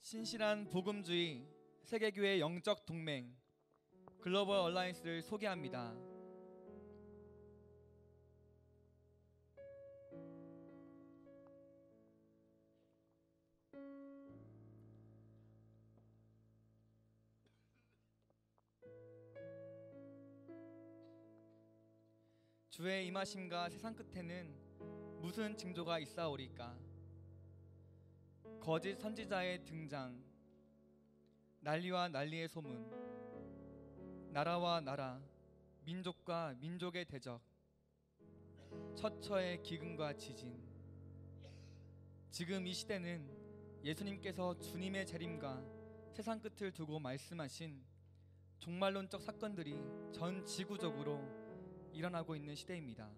신실한 복음주의 세계교회 영적 동맹 글로벌 얼라이언스를 소개합니다. 주의 임하심과 세상 끝에는 무슨 징조가 있사오리까? 거짓 선지자의 등장, 난리와 난리의 소문, 나라와 나라, 민족과 민족의 대적, 처처의 기근과 지진. 지금 이 시대는 예수님께서 주님의 재림과 세상 끝을 두고 말씀하신 종말론적 사건들이 전 지구적으로 일어나고 있는 시대입니다.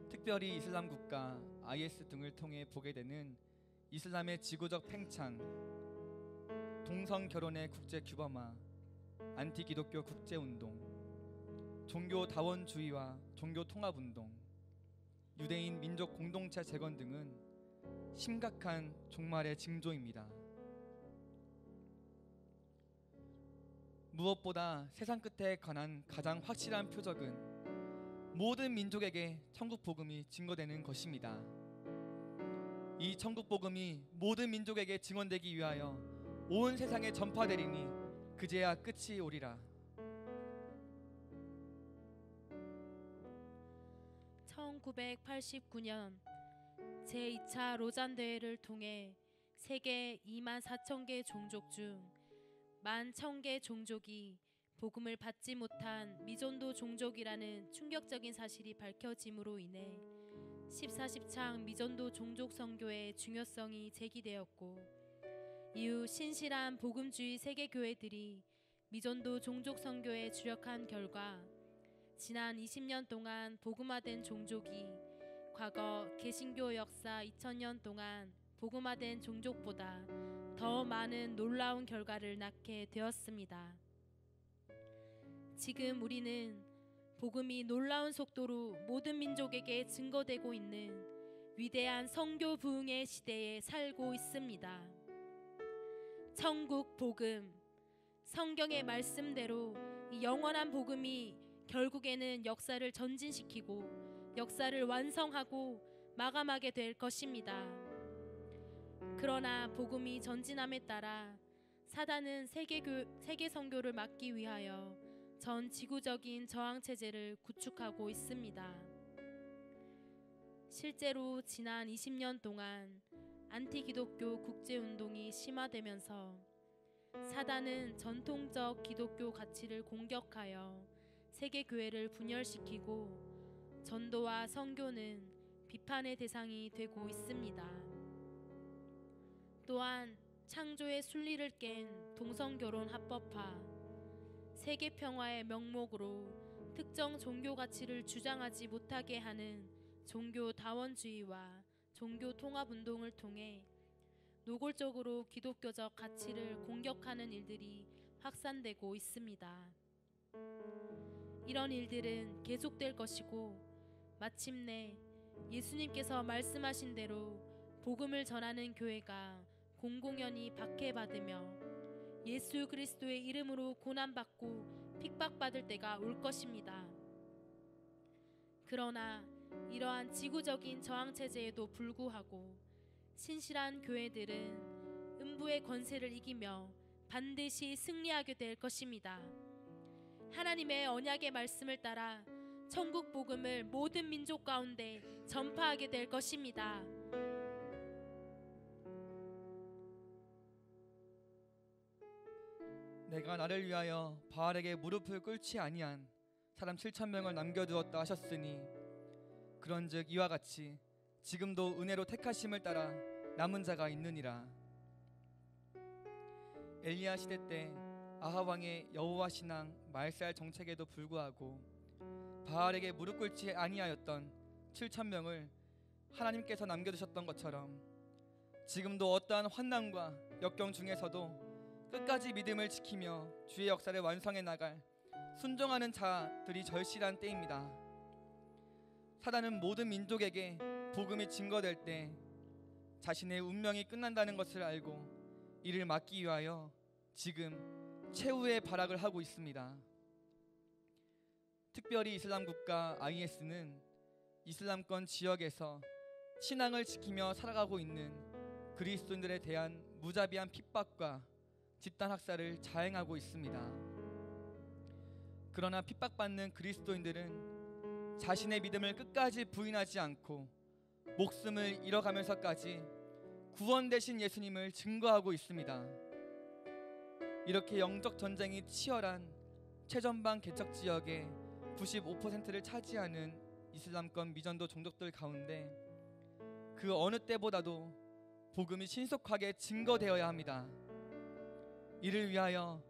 특별히 이슬람 국가 IS 등을 통해 보게 되는 이슬람의 지구적 팽창, 동성 결혼의 국제 규범화, 안티 기독교 국제 운동, 종교 다원주의와 종교 통합 운동, 유대인 민족 공동체 재건 등은 심각한 종말의 징조입니다. 무엇보다 세상 끝에 관한 가장 확실한 표적은 모든 민족에게 천국 복음이 증거되는 것입니다. 이 천국 복음이 모든 민족에게 증언되기 위하여 온 세상에 전파되리니 그제야 끝이 오리라. 1989년 제2차 로잔 대회를 통해 세계 24,000개 종족 중 11,000개 종족이 복음을 받지 못한 미전도 종족이라는 충격적인 사실이 밝혀짐으로 인해 14.10창 미전도 종족 선교의 중요성이 제기되었고, 이후 신실한 복음주의 세계교회들이 미전도 종족 선교에 주력한 결과 지난 20년 동안 복음화된 종족이 과거 개신교 역사 2000년 동안 복음화된 종족보다 더 많은 놀라운 결과를 낳게 되었습니다. 지금 우리는 복음이 놀라운 속도로 모든 민족에게 증거되고 있는 위대한 선교 부흥의 시대에 살고 있습니다. 천국 복음, 성경의 말씀대로 이 영원한 복음이 결국에는 역사를 전진시키고 역사를 완성하고 마감하게 될 것입니다. 그러나 복음이 전진함에 따라 사단은 세계 선교를 막기 위하여 전 지구적인 저항 체제를 구축하고 있습니다. 실제로 지난 20년 동안 안티 기독교 국제 운동이 심화되면서 사단은 전통적 기독교 가치를 공격하여 세계 교회를 분열시키고 전도와 선교는 비판의 대상이 되고 있습니다. 또한 창조의 순리를 깬 동성결혼 합법화, 세계 평화의 명목으로 특정 종교 가치를 주장하지 못하게 하는 종교 다원주의와 종교 통합 운동을 통해 노골적으로 기독교적 가치를 공격하는 일들이 확산되고 있습니다. 이런 일들은 계속될 것이고 마침내 예수님께서 말씀하신 대로 복음을 전하는 교회가 공공연히 박해받으며 예수 그리스도의 이름으로 고난받고 핍박받을 때가 올 것입니다. 그러나 이러한 지구적인 저항체제에도 불구하고 신실한 교회들은 음부의 권세를 이기며 반드시 승리하게 될 것입니다. 하나님의 언약의 말씀을 따라 천국 복음을 모든 민족 가운데 전파하게 될 것입니다. 내가 나를 위하여 바알에게 무릎을 꿇지 아니한 사람 7,000명을 남겨두었다 하셨으니 그런즉 이와 같이 지금도 은혜로 택하심을 따라 남은 자가 있느니라. 엘리야 시대 때 아합 왕의 여호와 신앙 말살 정책에도 불구하고 바알에게 무릎 꿇지 아니하였던 7,000명을 하나님께서 남겨두셨던 것처럼 지금도 어떠한 환난과 역경 중에서도 끝까지 믿음을 지키며 주의 역사를 완성해 나갈 순종하는 자들이 절실한 때입니다. 사단은 모든 민족에게 복음이 증거될 때 자신의 운명이 끝난다는 것을 알고 이를 막기 위하여 지금 최후의 발악을 하고 있습니다. 특별히 이슬람 국가 IS는 이슬람권 지역에서 신앙을 지키며 살아가고 있는 그리스도인들에 대한 무자비한 핍박과 집단 학살을 자행하고 있습니다. 그러나 핍박받는 그리스도인들은 자신의 믿음을 끝까지 부인하지 않고 목숨을 잃어가면서까지 구원 되신 예수님을 증거하고 있습니다. 이렇게 영적 전쟁이 치열한 최전방 개척 지역의 95%를 차지하는 이슬람권 미전도 종족들 가운데 그 어느 때보다도 복음이 신속하게 증거되어야 합니다. 이를 위하여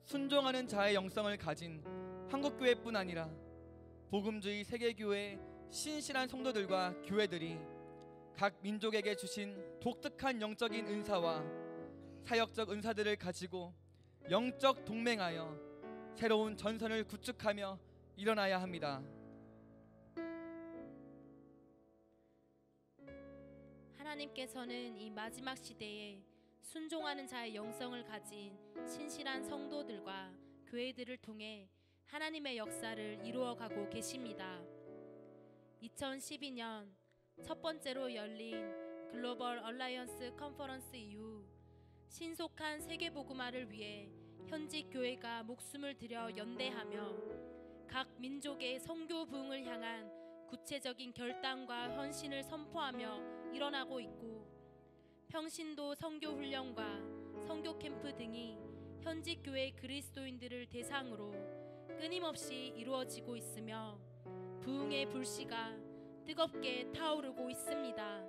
순종하는 자의 영성을 가진 한국교회뿐 아니라 복음주의 세계교회 신실한 성도들과 교회들이 각 민족에게 주신 독특한 영적인 은사와 사역적 은사들을 가지고 영적 동맹하여 새로운 전선을 구축하며 일어나야 합니다. 하나님께서는 이 마지막 시대에 순종하는 자의 영성을 가진 신실한 성도들과 교회들을 통해 하나님의 역사를 이루어가고 계십니다. 2012년 첫 번째로 열린 글로벌 얼라이언스 컨퍼런스 이후 신속한 세계복음화를 위해 현지 교회가 목숨을 들여 연대하며 각 민족의 선교 부흥을 향한 구체적인 결단과 헌신을 선포하며 일어나고 있고, 평신도 선교 훈련과 선교 캠프 등이 현지 교회 그리스도인들을 대상으로 끊임없이 이루어지고 있으며 부흥의 불씨가 뜨겁게 타오르고 있습니다.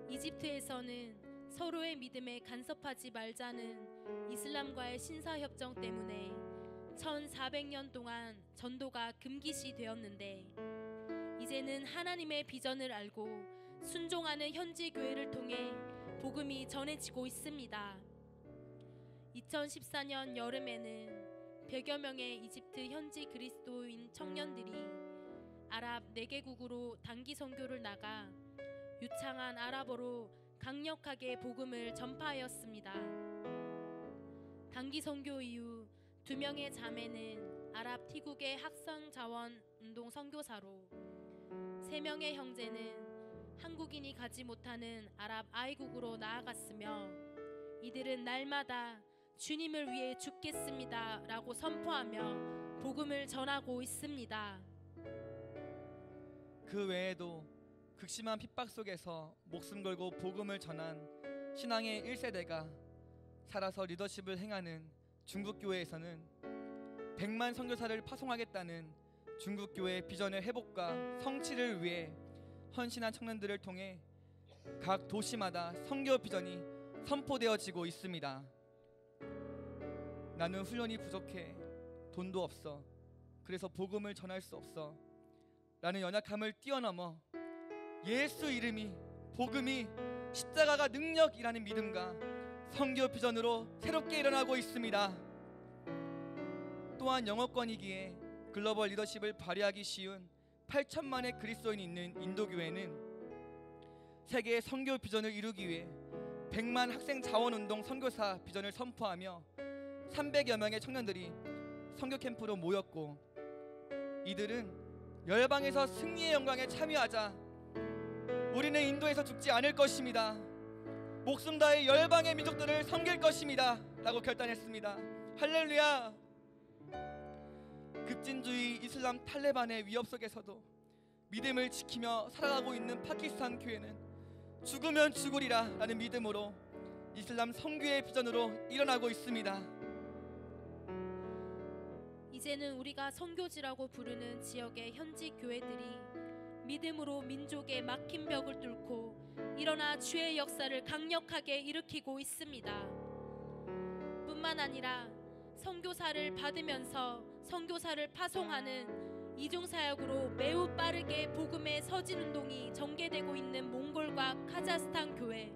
이집트에서는 서로의 믿음에 간섭하지 말자는 이슬람과의 신사협정 때문에 1400년 동안 전도가 금기시 되었는데, 이제는 하나님의 비전을 알고 순종하는 현지 교회를 통해 복음이 전해지고 있습니다. 2014년 여름에는 100여 명의 이집트 현지 그리스도인 청년들이 아랍 4개국으로 단기 선교를 나가 유창한 아랍어로 강력하게 복음을 전파하였습니다. 단기 선교 이후 2명의 자매는 아랍 티국의 학생 자원 운동 선교사로, 3명의 형제는 한국인이 가지 못하는 아랍 아이국으로 나아갔으며, 이들은 날마다 주님을 위해 죽겠습니다 라고 선포하며 복음을 전하고 있습니다. 그 외에도 극심한 핍박 속에서 목숨 걸고 복음을 전한 신앙의 1세대가 살아서 리더십을 행하는 중국교회에서는 100만 선교사를 파송하겠다는 중국교회의 비전의 회복과 성취를 위해 헌신한 청년들을 통해 각 도시마다 선교 비전이 선포되어지고 있습니다. 나는 훈련이 부족해, 돈도 없어, 그래서 복음을 전할 수 없어 라는 연약함을 뛰어넘어 예수 이름이, 복음이, 십자가가 능력이라는 믿음과 선교 비전으로 새롭게 일어나고 있습니다. 또한 영어권이기에 글로벌 리더십을 발휘하기 쉬운 8천만의 그리스도인이 있는 인도교회는 세계의 선교 비전을 이루기 위해 100만 학생 자원운동 선교사 비전을 선포하며 300여 명의 청년들이 선교 캠프로 모였고, 이들은 열방에서 승리의 영광에 참여하자 우리는 인도에서 죽지 않을 것입니다, 목숨 다해 열방의 민족들을 섬길 것입니다 라고 결단했습니다. 할렐루야. 급진주의 이슬람 탈레반의 위협 속에서도 믿음을 지키며 살아가고 있는 파키스탄 교회는 죽으면 죽으리라 라는 믿음으로 이슬람 선교의 비전으로 일어나고 있습니다. 이제는 우리가 선교지라고 부르는 지역의 현지 교회들이 믿음으로 민족의 막힌 벽을 뚫고 일어나 주의 역사를 강력하게 일으키고 있습니다. 뿐만 아니라 선교사를 받으면서 선교사를 파송하는 이중사역으로 매우 빠르게 복음의 서진운동이 전개되고 있는 몽골과 카자흐스탄 교회,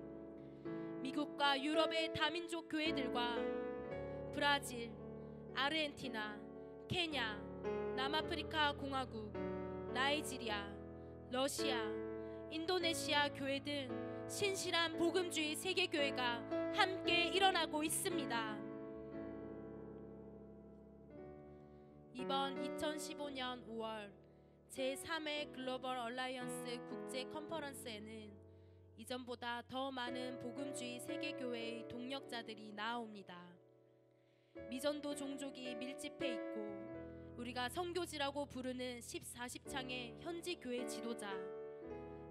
미국과 유럽의 다민족 교회들과 브라질, 아르헨티나, 케냐, 남아프리카 공화국, 나이지리아, 러시아, 인도네시아 교회 등 신실한 복음주의 세계교회가 함께 일어나고 있습니다. 이번 2015년 5월 제3회 글로벌 얼라이언스 국제 컨퍼런스에는 이전보다 더 많은 복음주의 세계교회의 동력자들이 나옵니다. 미전도 종족이 밀집해 있고 우리가 선교지라고 부르는 14십창의 현지 교회 지도자,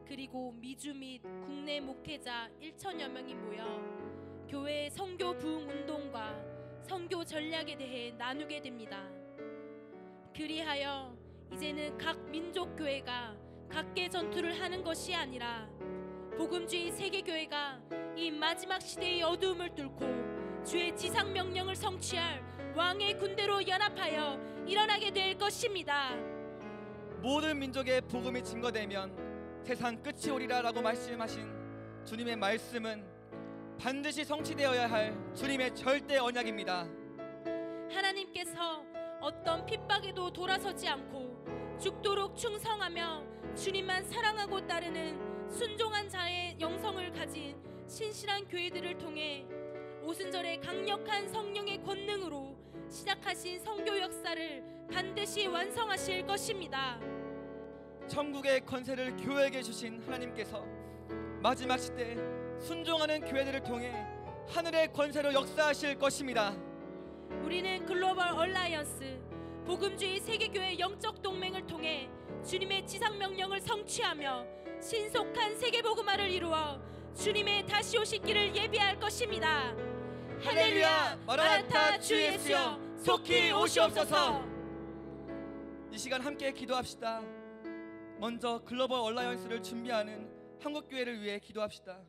그리고 미주 및 국내 목회자 1천여 명이 모여 교회의 선교 부흥 운동과 선교 전략에 대해 나누게 됩니다. 그리하여 이제는 각 민족 교회가 각계 전투를 하는 것이 아니라 복음주의 세계교회가 이 마지막 시대의 어두움을 뚫고 주의 지상 명령을 성취할 왕의 군대로 연합하여 일어나게 될 것입니다. 모든 민족의 복음이 증거되면 세상 끝이 오리라 라고 말씀하신 주님의 말씀은 반드시 성취되어야 할 주님의 절대 언약입니다. 하나님께서 어떤 핍박에도 돌아서지 않고 죽도록 충성하며 주님만 사랑하고 따르는 순종한 자의 영성을 가진 신실한 교회들을 통해 오순절의 강력한 성령의 권능으로 시작하신 선교 역사를 반드시 완성하실 것입니다. 천국의 권세를 교회에게 주신 하나님께서 마지막 시대 순종하는 교회들을 통해 하늘의 권세로 역사하실 것입니다. 우리는 글로벌 얼라이언스 복음주의 세계교회 영적 동맹을 통해 주님의 지상 명령을 성취하며 신속한 세계복음화를 이루어 주님의 다시 오실 길을 예비할 것입니다. 할렐루야 마라나타 주 예수여 속히 오시옵소서. 이 시간 함께 기도합시다. 먼저 글로벌 얼라이언스를 준비하는 한국교회를 위해 기도합시다.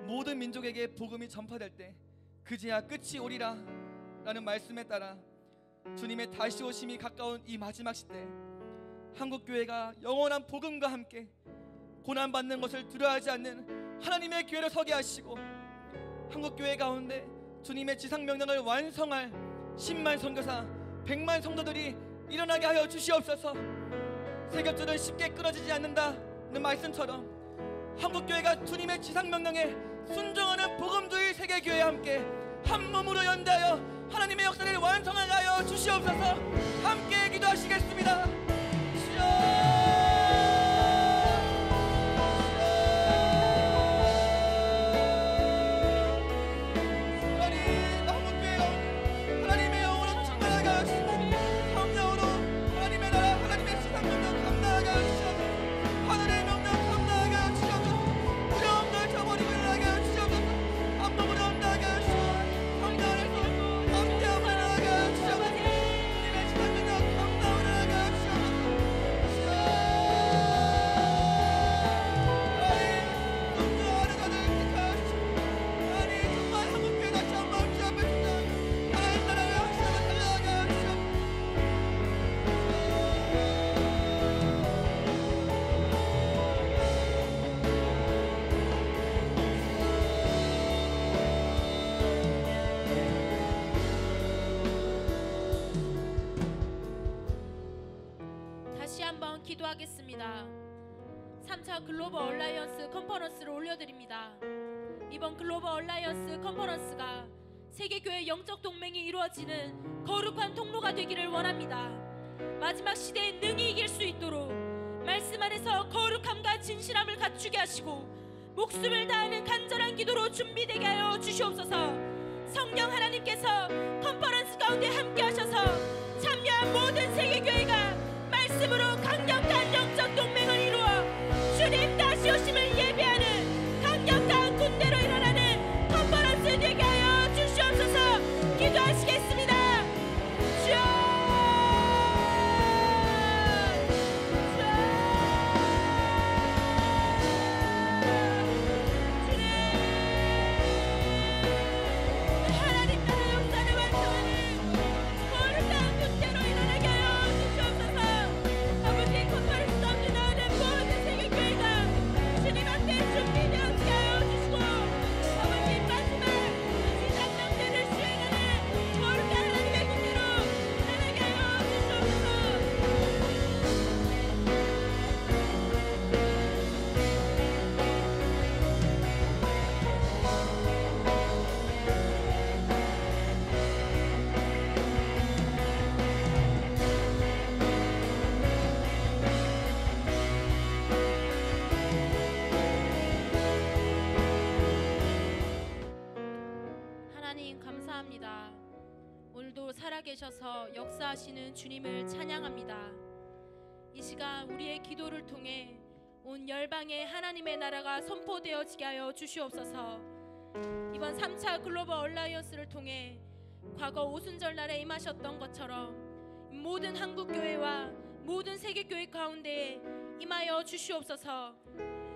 모든 민족에게 복음이 전파될 때 그제야 끝이 오리라 라는 말씀에 따라 주님의 다시 오심이 가까운 이 마지막 시대 한국교회가 영원한 복음과 함께 고난받는 것을 두려워하지 않는 하나님의 교회로 서게 하시고 한국교회 가운데 주님의 지상명령을 완성할 10만 선교사 100만 성도들이 일어나게 하여 주시옵소서. 세겹줄은 쉽게 끊어지지 않는다는 말씀처럼 한국교회가 주님의 지상명령에 순종하는 복음주의 세계교회와 함께 한 몸으로 연대하여 하나님의 역사를 완성하게 하여 주시옵소서. 함께 기도하시겠습니다. 기도하겠습니다. 3차 글로벌 얼라이언스 컨퍼런스를 올려드립니다. 이번 글로벌 얼라이언스 컨퍼런스가 세계교회 영적 동맹이 이루어지는 거룩한 통로가 되기를 원합니다. 마지막 시대에 능히 이길 수 있도록 말씀 안에서 거룩함과 진실함을 갖추게 하시고 목숨을 다하는 간절한 기도로 준비되게 하여 주시옵소서. 성령 하나님께서 컨퍼런스 가운데 함께 하셔서 참여한 모든 세계교회가 말씀으로 강력한 영적 동맹을 이루어 주님 다시 오심을 예비하는 강력한 군대로 일어나는 컨퍼런스 되게 하여 주시옵소서. 기도하시겠습니다. 주여 아버지 컨퍼런스 하나님 감사합니다. 오늘도 살아계셔서 역사하시는 주님을 찬양합니다. 이 시간 우리의 기도를 통해 온 열방에 하나님의 나라가 선포되어지게 하여 주시옵소서. 이번 3차 글로벌 얼라이언스를 통해 과거 오순절 날에 임하셨던 것처럼 모든 한국교회와 모든 세계교회 가운데에 임하여 주시옵소서.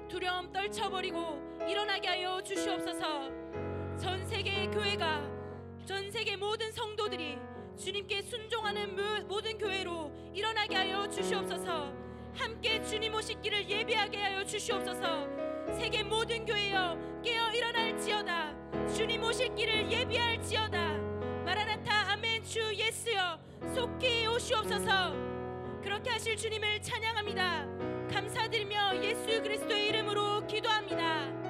두려움 떨쳐버리고 일어나게 하여 주시옵소서. 전 세계의 교회가, 전 세계 모든 성도들이 주님께 순종하는 모든 교회로 일어나게 하여 주시옵소서. 함께 주님 오시기를 예비하게 하여 주시옵소서. 세계 모든 교회여 깨어 일어날지어다. 주님 오시기를 예비할지어다. 마라나타 아멘. 주 예수여 속히 오시옵소서. 그렇게 하실 주님을 찬양합니다. 감사드리며 예수 그리스도의 이름으로 기도합니다.